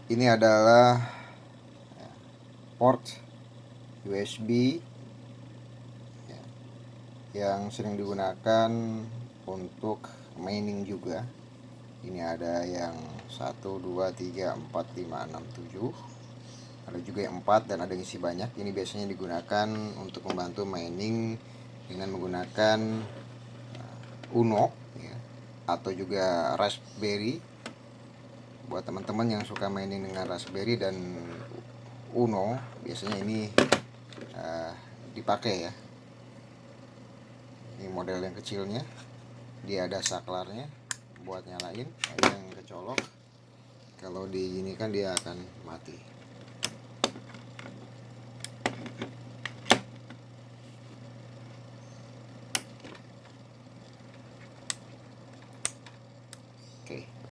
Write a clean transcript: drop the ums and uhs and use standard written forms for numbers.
Ini adalah port USB yang sering digunakan untuk mining juga. Ini ada yang 1, 2, 3, 4, 5, 6, 7. Ada juga yang 4 dan ada yang isi banyak. Ini biasanya digunakan untuk membantu mining dengan menggunakan Uno ya, atau juga Raspberry. Buat teman-teman yang suka mining dengan Raspberry dan Uno, biasanya ini dipakai ya. Ini model yang kecilnya, dia ada saklarnya buat nyalain. Ini yang kecolok, kalau diginikan dia akan mati.